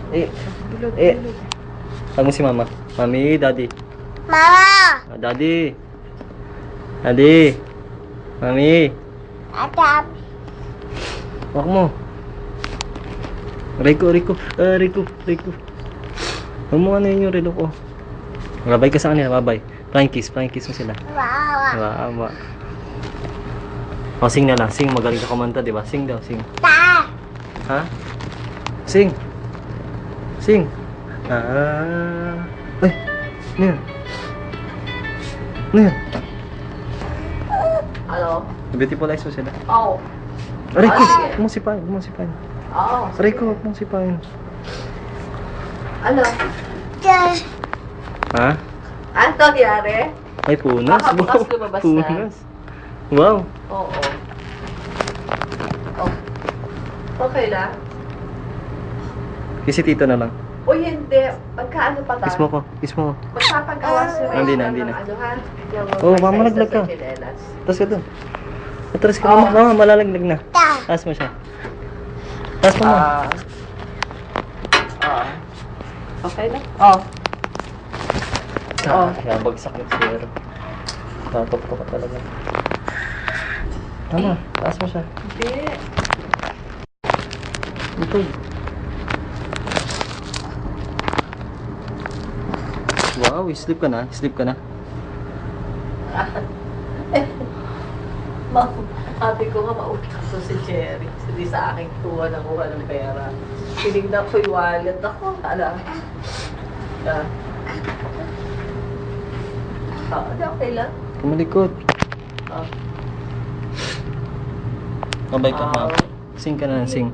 Eh, Bilog, eh. bilog. Tawag mo si mama. Mami, daddy. Mama! Ah, daddy. Daddy. Mami. Atap! Huwag mo. Rico. Rico. Huwag mo ano yun yung relo ko. Babay ka sa kanila, babay. Flying kiss mo sila. Wawa! Wow. O, sing na lang. Sing, magaling ka kumanta, di ba? Sing daw, sing. Ta! Ha? Sing. Ah. Ay, ano yun? Ano yun? Ano? Beautiful eyes mo sila. Oh. Aray ko, Ah, huwag mong sipain. Oo. Aray ko, huwag mong sipain. Ano? Ta! Ha? Ano nangyari? Ay, punas. Baka bukas lumabas na. Punas. Wow. Oo. Oh. Okay na? Kasi tito na lang. O hindi. Magkaano pa tayo? Kiss mo ko. Magpapagawa si Rachel Hindi na. ng ano ha? Yung Oo, may mamalaglag size ka. na tsinelas. Tapos ka doon. Atras ka. Mama, malalaglag na. Ta! Taas mo siya. Taas mo mo. Okay na? Oh. Kaya bagsak yung siyero. Tatop ko ka talaga. Tama, taas mo siya. Hindi. Ito. Wow, sleep ka na? Sabi ko nga mautang to si Cherry. Hindi sa aking tuwa ng kuha ng pera. Tinignan ko yung wallet ako. Ala. Hindi okay lang. Kumalikot. Ah. Mabay ka, ma'am. Sing ka na, sing.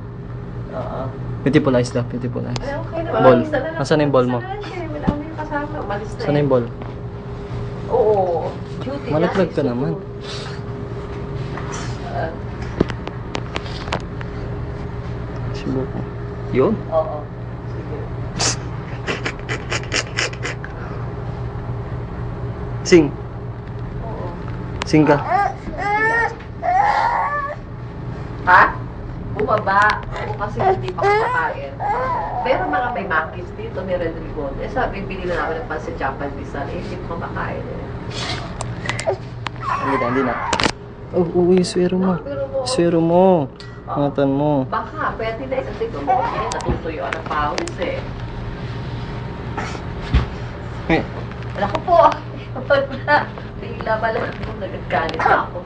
Oo. Beautiful eyes daw, beautiful eyes. Ay, okay na. Ball. Isa na lang. Nasaan na yung ball mo? Isa na lang siya. Wala mo yung kasama. Umalis na Saan na yung ball? Oo. Duty na. Malaglag ka naman. Subuko. Yun? Oo. Sige. Sing. Oo. Sing ka. Ha? Bumaba. Ako kasi hindi pa kumakain. Pero mga may makis dito, may red ribbon. Eh sabi, bili na namin ng pansit Japanese na. Eh, hindi ko kumakain eh. Hindi na. Oh, yung swero mo. Swero mo. Ingatan mo. Baka, pwede na kasi gumawa eh. Natutuyo ng pawis eh. Eh, Alam ko po. Bigla pala. Nagagalit ako.